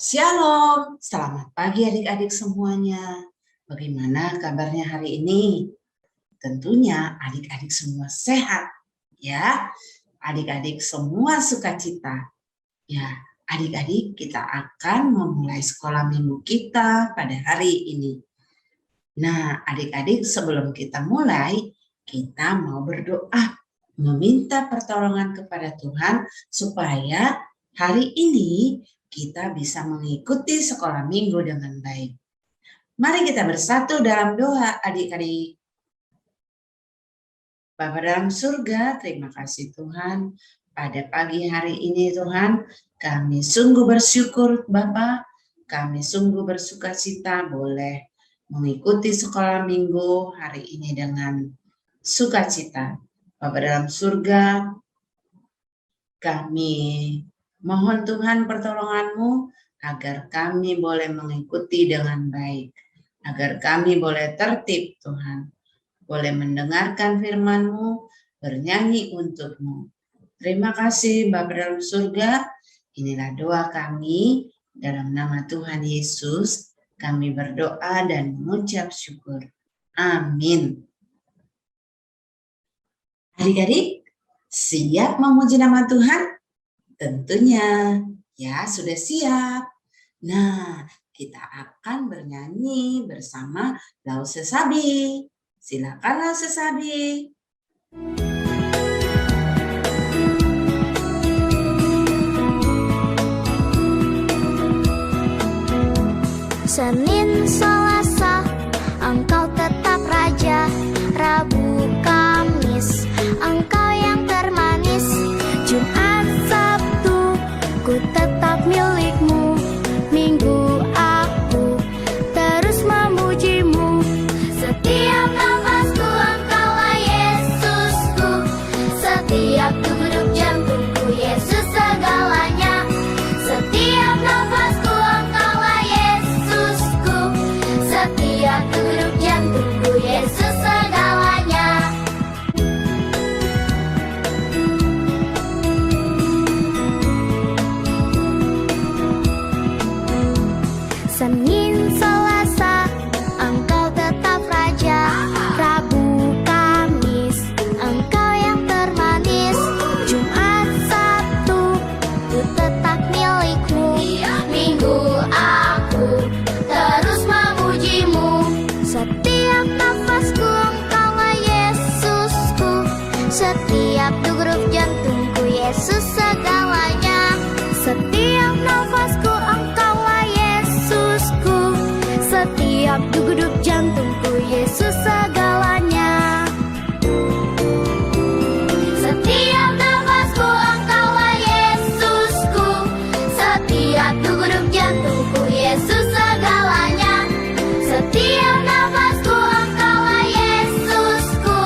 Shalom, selamat pagi adik-adik semuanya. Bagaimana kabarnya hari ini? Tentunya adik-adik semua sehat, ya. Adik-adik semua sukacita. Ya, adik-adik kita akan memulai sekolah minggu kita pada hari ini. Nah, adik-adik sebelum kita mulai, kita mau berdoa, meminta pertolongan kepada Tuhan supaya hari ini kita bisa mengikuti sekolah minggu dengan baik. Mari kita bersatu dalam doa adik-adik. Bapa dalam surga, terima kasih Tuhan. Pada pagi hari ini Tuhan, kami sungguh bersyukur Bapa, kami sungguh bersukacita boleh mengikuti sekolah minggu hari ini dengan sukacita. Bapa dalam surga, kami mohon Tuhan pertolongan-Mu agar kami boleh mengikuti dengan baik, agar kami boleh tertib Tuhan, boleh mendengarkan firman-Mu, bernyanyi untuk-Mu. Terima kasih Bapa dalam surga, inilah doa kami, dalam nama Tuhan Yesus, kami berdoa dan mengucap syukur. Amin. Adik-adik, siap memuji nama Tuhan? Tentunya, ya sudah siap. Nah, kita akan bernyanyi bersama Lau Sesabi. Silakan Lau Sesabi. Senin, Selasa, Engkau tetap Raja. Rabu, Kamis, Engkau yang termanis. Jumat, Sabtu, ku tetap milik-Mu. Minggu, aku terus memuji-Mu. Setiap nafasku Engkaulah Yesusku. Setiap degup jantungku Yesus segalanya. Setiap nafasku Engkaulah Yesusku. Setiap degup jantungku Yesus segalanya. Senin, Selasa, Engkau tetap Raja. Rabu, Kamis, Engkau yang termanis. Jumat, Sabtu, ku tetap milik-Mu. Minggu, aku terus memuji-Mu. Setiap nafasku Engkaulah Yesusku. Setiap degup jantungku Yesus segalanya. Setiap nafasku Engkaulah Yesusku. Setiap degup jantungku Yesus segalanya. Setiap nafasku Engkaulah Yesusku. Setiap degup jantungku Yesus segalanya. Setiap nafasku Engkaulah Yesusku.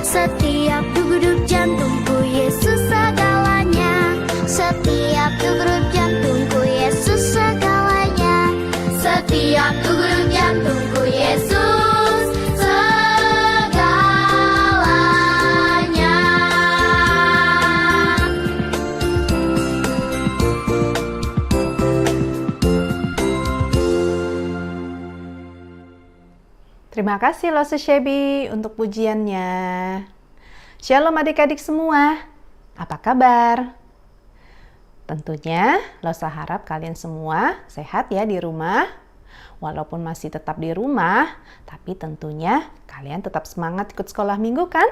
Setiap degup jantungku Yesus segalanya. Setiap degup jantungku Yesus segalanya. Setiap degup jantungku Yesus segalanya. Terima kasih Lo Shebi untuk pujiannya. Shalom adik-adik semua, apa kabar? Tentunya Losa harap kalian semua sehat ya di rumah. Walaupun masih tetap di rumah, tapi tentunya kalian tetap semangat ikut sekolah minggu kan?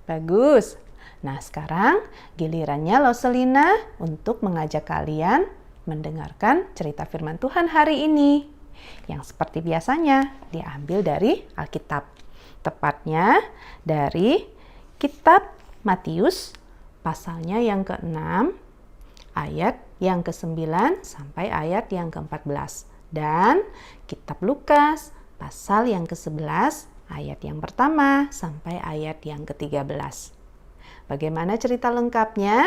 Bagus. Nah sekarang gilirannya Loselina untuk mengajak kalian mendengarkan cerita firman Tuhan hari ini. Yang seperti biasanya diambil dari Alkitab. Tepatnya dari kitab Matius pasalnya yang ke-6 ayat yang ke-9 sampai ayat yang ke-14 dan kitab Lukas pasal yang ke-11 ayat yang pertama sampai ayat yang ke-13. Bagaimana cerita lengkapnya?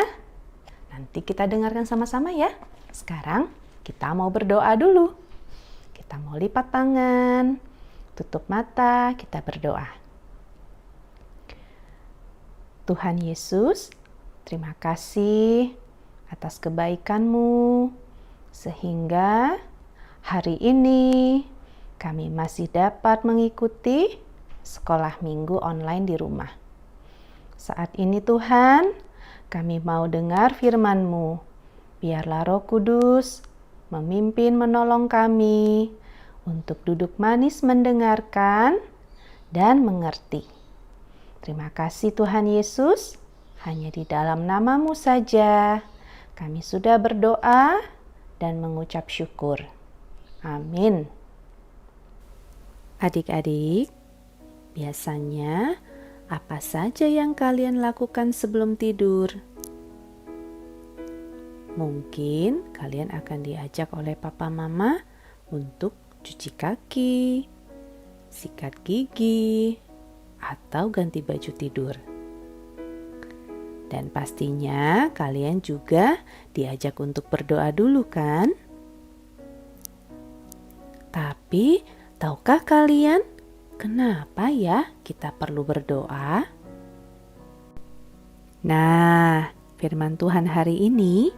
Nanti kita dengarkan sama-sama ya. Sekarang kita mau berdoa dulu. Kita mau lipat tangan, tutup mata, kita berdoa. Tuhan Yesus, terima kasih atas kebaikan-Mu. sehingga hari ini kami masih dapat mengikuti sekolah minggu online di rumah. Saat ini Tuhan, kami mau dengar firman-Mu. Biarlah Roh Kudus memimpin menolong kami untuk duduk manis mendengarkan dan mengerti. Terima kasih Tuhan Yesus, hanya di dalam nama-Mu saja kami sudah berdoa dan mengucap syukur. Amin. Adik-adik, biasanya apa saja yang kalian lakukan sebelum tidur? Mungkin kalian akan diajak oleh papa mama untuk cuci kaki, sikat gigi, atau ganti baju tidur. Dan pastinya kalian juga diajak untuk berdoa dulu kan? Tapi tahukah kalian kenapa ya kita perlu berdoa? Nah, firman Tuhan hari ini,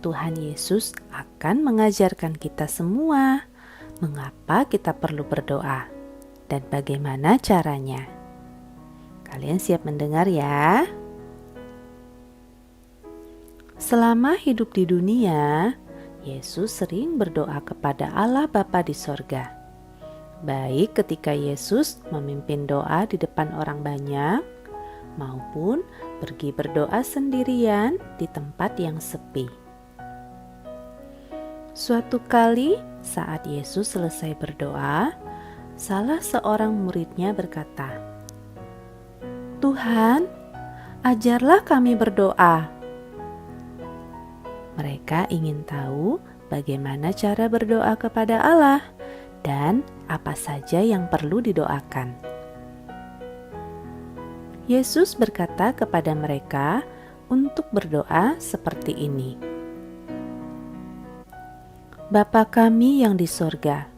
Tuhan Yesus akan mengajarkan kita semua mengapa kita perlu berdoa dan bagaimana caranya. Kalian siap mendengar ya? Selama hidup di dunia, Yesus sering berdoa kepada Allah Bapa di sorga. Baik ketika Yesus memimpin doa di depan orang banyak, maupun pergi berdoa sendirian di tempat yang sepi. Suatu kali saat Yesus selesai berdoa, salah seorang muridnya berkata, "Tuhan, ajarlah kami berdoa." Mereka ingin tahu bagaimana cara berdoa kepada Allah dan apa saja yang perlu didoakan. Yesus berkata kepada mereka untuk berdoa seperti ini. Bapa kami yang di sorga,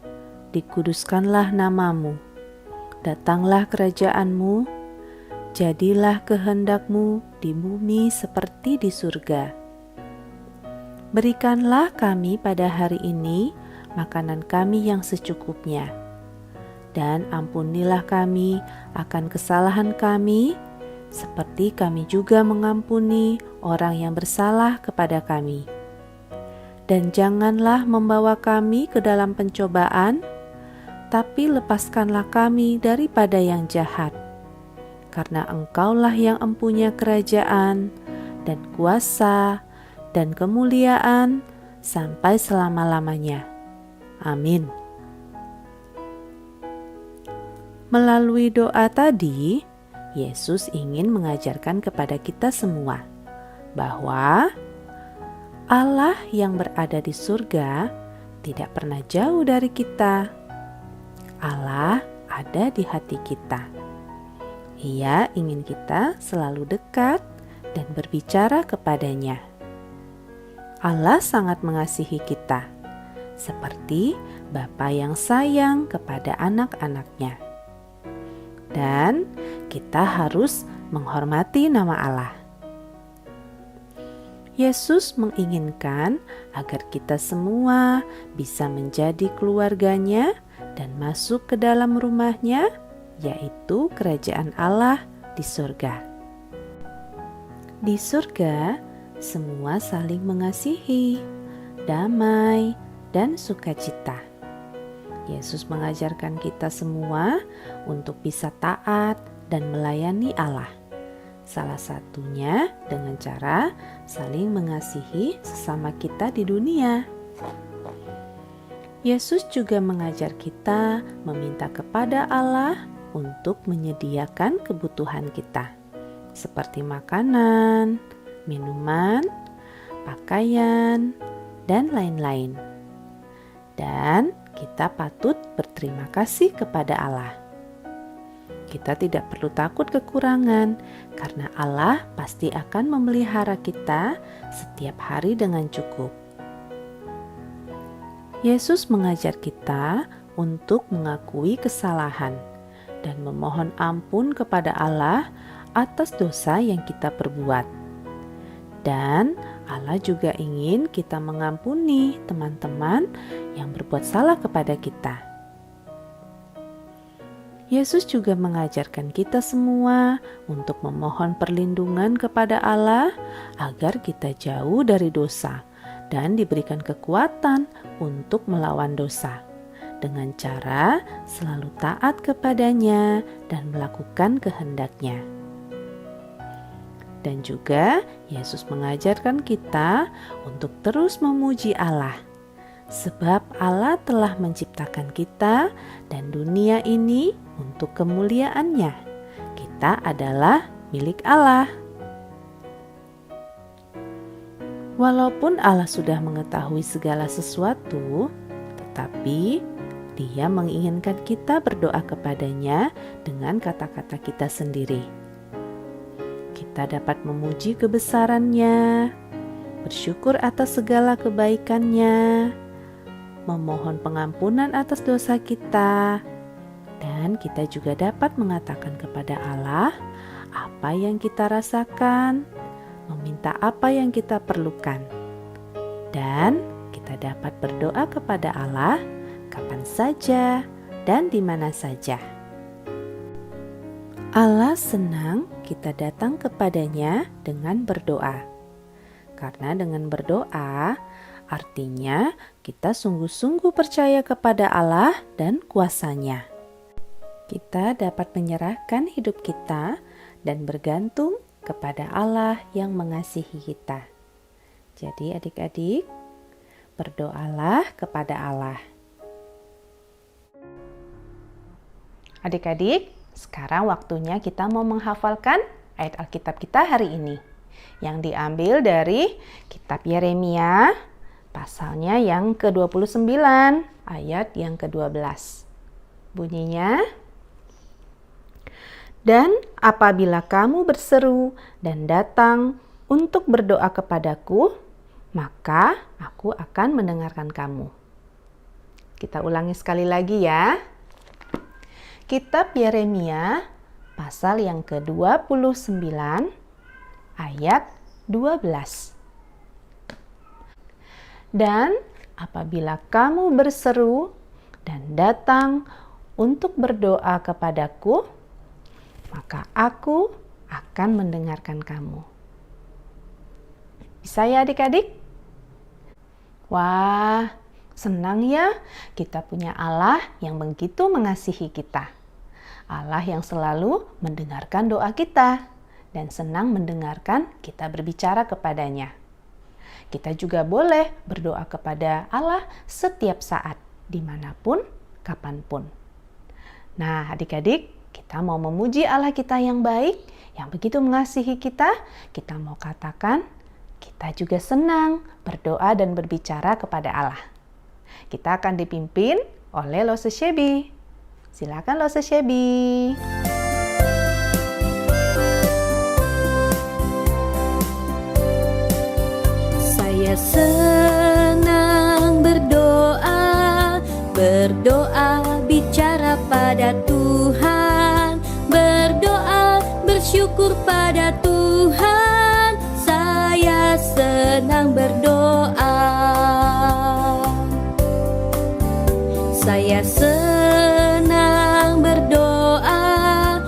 dikuduskanlah namamu, datanglah kerajaan-Mu, jadilah kehendak-Mu di bumi seperti di surga. Berikanlah kami pada hari ini makanan kami yang secukupnya, dan ampunilah kami akan kesalahan kami, seperti kami juga mengampuni orang yang bersalah kepada kami. Dan janganlah membawa kami ke dalam pencobaan, tapi lepaskanlah kami daripada yang jahat. Karena Engkaulah yang empunya kerajaan dan kuasa dan kemuliaan sampai selama-lamanya. Amin. Melalui doa tadi, Yesus ingin mengajarkan kepada kita semua bahwa Allah yang berada di surga tidak pernah jauh dari kita. Allah ada di hati kita. Ia ingin kita selalu dekat dan berbicara kepadanya. Allah sangat mengasihi kita, seperti Bapa yang sayang kepada anak-anaknya. Dan kita harus menghormati nama Allah. Yesus menginginkan agar kita semua bisa menjadi keluarganya dan masuk ke dalam rumahnya, yaitu kerajaan Allah di surga. Di surga, semua saling mengasihi, damai, dan sukacita. Yesus mengajarkan kita semua untuk bisa taat dan melayani Allah. Salah satunya dengan cara saling mengasihi sesama kita di dunia. Yesus juga mengajar kita meminta kepada Allah untuk menyediakan kebutuhan kita, seperti makanan, minuman, pakaian, dan lain-lain. Dan kita patut berterima kasih kepada Allah. Kita tidak perlu takut kekurangan, karena Allah pasti akan memelihara kita setiap hari dengan cukup. Yesus mengajar kita untuk mengakui kesalahan dan memohon ampun kepada Allah atas dosa yang kita perbuat. Dan Allah juga ingin kita mengampuni teman-teman yang berbuat salah kepada kita. Yesus juga mengajarkan kita semua untuk memohon perlindungan kepada Allah agar kita jauh dari dosa dan diberikan kekuatan untuk melawan dosa dengan cara selalu taat kepadanya dan melakukan kehendak-Nya. Dan juga Yesus mengajarkan kita untuk terus memuji Allah, sebab Allah telah menciptakan kita dan dunia ini untuk kemuliaan-Nya. Kita adalah milik Allah. Walaupun Allah sudah mengetahui segala sesuatu, tetapi Dia menginginkan kita berdoa kepadanya dengan kata-kata kita sendiri. Kita dapat memuji kebesaran-Nya, bersyukur atas segala kebaikan-Nya, memohon pengampunan atas dosa kita, dan kita juga dapat mengatakan kepada Allah apa yang kita rasakan, meminta apa yang kita perlukan, dan kita dapat berdoa kepada Allah kapan saja dan di mana saja. Allah senang kita datang kepadanya dengan berdoa. Karena dengan berdoa, artinya kita sungguh-sungguh percaya kepada Allah dan kuasa-Nya. Kita dapat menyerahkan hidup kita dan bergantung kepada Allah yang mengasihi kita. Jadi adik-adik, berdoalah kepada Allah. Adik-adik, sekarang waktunya kita mau menghafalkan ayat Alkitab kita hari ini yang diambil dari kitab Yeremia pasalnya yang ke-29 ayat yang ke-12. Bunyinya, "Dan apabila kamu berseru dan datang untuk berdoa kepadaku, maka aku akan mendengarkan kamu." Kita ulangi sekali lagi ya. Kitab Yeremia pasal yang ke-29 ayat 12. "Dan apabila kamu berseru dan datang untuk berdoa kepadaku, maka aku akan mendengarkan kamu." Bisa ya adik-adik? Wah, senang ya kita punya Allah yang begitu mengasihi kita. Allah yang selalu mendengarkan doa kita dan senang mendengarkan kita berbicara kepadanya. Kita juga boleh berdoa kepada Allah setiap saat, dimanapun, kapanpun. Nah, adik-adik, kita mau memuji Allah kita yang baik, yang begitu mengasihi kita. Kita mau katakan, kita juga senang berdoa dan berbicara kepada Allah. Kita akan dipimpin oleh Lose Shebi. Silakan Lose Shebi. Saya senang berdoa, bicara pada Tuhan, berdoa, bersyukur pada Tuhan. Saya senang berdoa. Saya senang berdoa,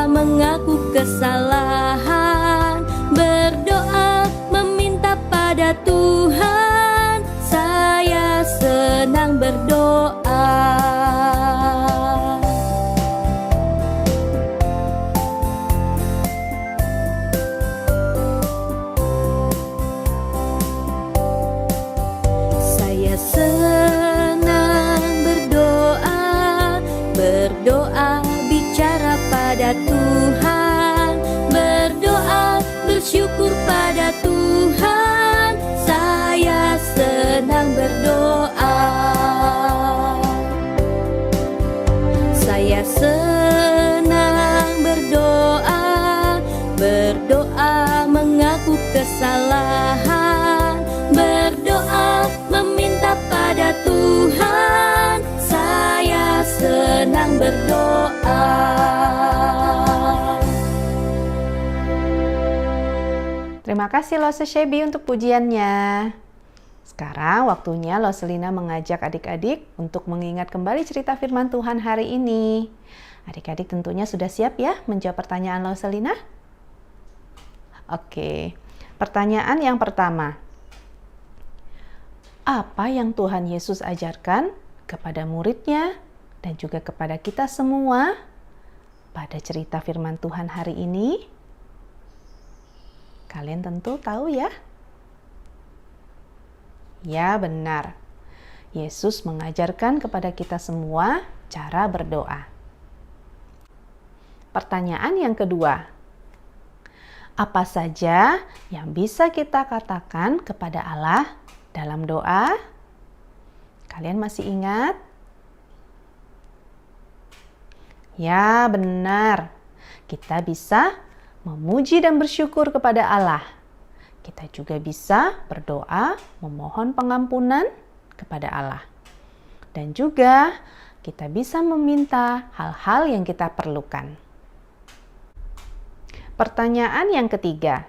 mengaku kesalahan, berdoa meminta pada Tuhan. Saya senang berdoa. Saya senang berdoa, bicara pada Tuhan, berdoa, bersyukur pada Tuhan. Saya senang berdoa. Saya senang berdoa, mengaku kesalahan, berdoa meminta pada Tuhan. Saya senang berdoa. Terima kasih Lose Shebi untuk pujiannya. Sekarang waktunya Loselina mengajak adik-adik untuk mengingat kembali cerita firman Tuhan hari ini. Adik-adik tentunya sudah siap ya menjawab pertanyaan Loselina? Oke, pertanyaan yang pertama. Apa yang Tuhan Yesus ajarkan kepada muridnya dan juga kepada kita semua pada cerita firman Tuhan hari ini? Kalian tentu tahu ya? Ya, benar. Yesus mengajarkan kepada kita semua cara berdoa. Pertanyaan yang kedua. Apa saja yang bisa kita katakan kepada Allah dalam doa? Kalian masih ingat? Ya, benar. Kita bisa memuji dan bersyukur kepada Allah. Kita juga bisa berdoa memohon pengampunan kepada Allah. Dan juga kita bisa meminta hal-hal yang kita perlukan. Pertanyaan yang ketiga.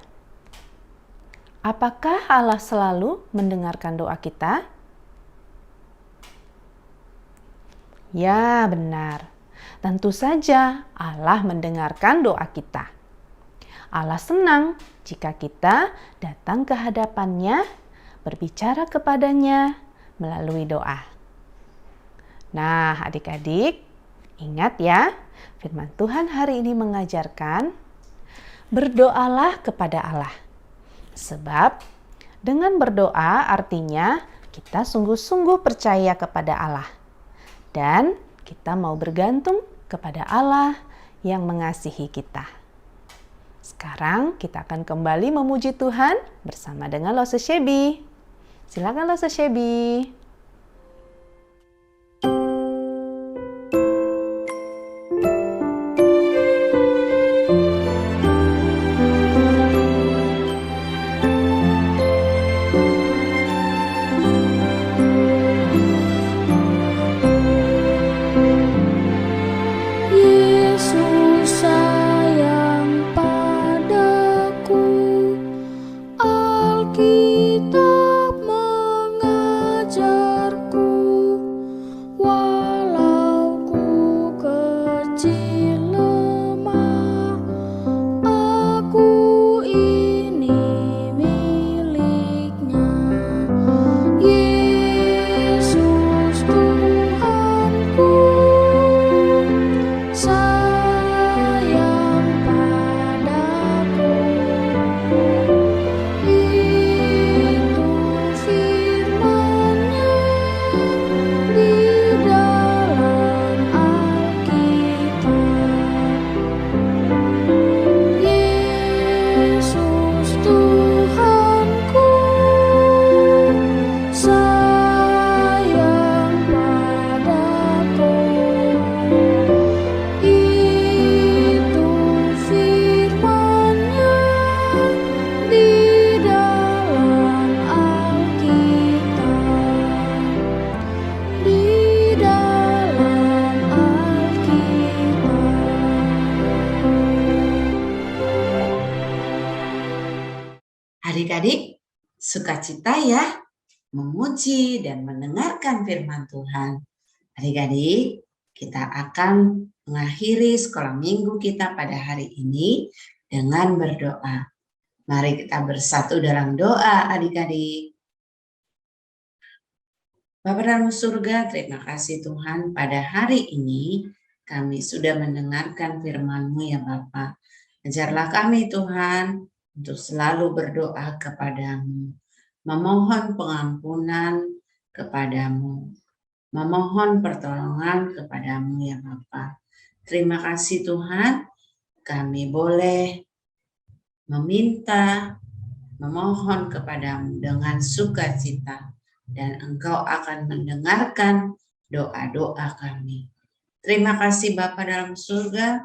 Apakah Allah selalu mendengarkan doa kita? Ya, benar. Tentu saja Allah mendengarkan doa kita. Allah senang jika kita datang ke hadapannya, berbicara kepadanya melalui doa. Nah, adik-adik, ingat ya, firman Tuhan hari ini mengajarkan, berdoalah kepada Allah. Sebab dengan berdoa artinya kita sungguh-sungguh percaya kepada Allah. Dan kita mau bergantung kepada Allah yang mengasihi kita. Sekarang kita akan kembali memuji Tuhan bersama dengan Lose Shebi. Silakan Lose Shebi. Yesus sayang padaku, Alkitab mengajarku, walau ku kecil lemah, aku ini miliknya. Yesus Tuhanku, sayang padaku, itu firman-Nya di dalam Alkitab. Yesus Tuhanku, sayang padaku, itu firman-Nya di dalam Alkitab, di dalam Alkitab. Adik-adik, sukacita ya memuji dan mendengarkan firman Tuhan. Adik-adik, kita akan mengakhiri sekolah minggu kita pada hari ini dengan berdoa. Mari kita bersatu dalam doa, adik-adik. Bapa dalam surga, terima kasih Tuhan pada hari ini kami sudah mendengarkan firman-Mu ya Bapa. Ajarlah kami Tuhan untuk selalu berdoa kepadamu, memohon pengampunan kepadamu, memohon pertolongan kepadamu ya Bapa. Terima kasih Tuhan, kami boleh meminta, memohon kepadamu dengan sukacita, dan Engkau akan mendengarkan doa-doa kami. Terima kasih Bapa dalam surga,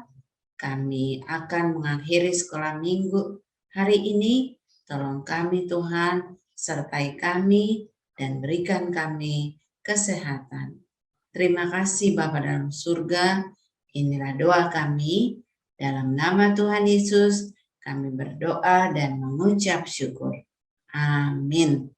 kami akan mengakhiri sekolah minggu hari ini. Tolong kami Tuhan, sertai kami dan berikan kami kesehatan. Terima kasih Bapa dalam surga, inilah doa kami dalam nama Tuhan Yesus kami berdoa dan mengucap syukur. Amin.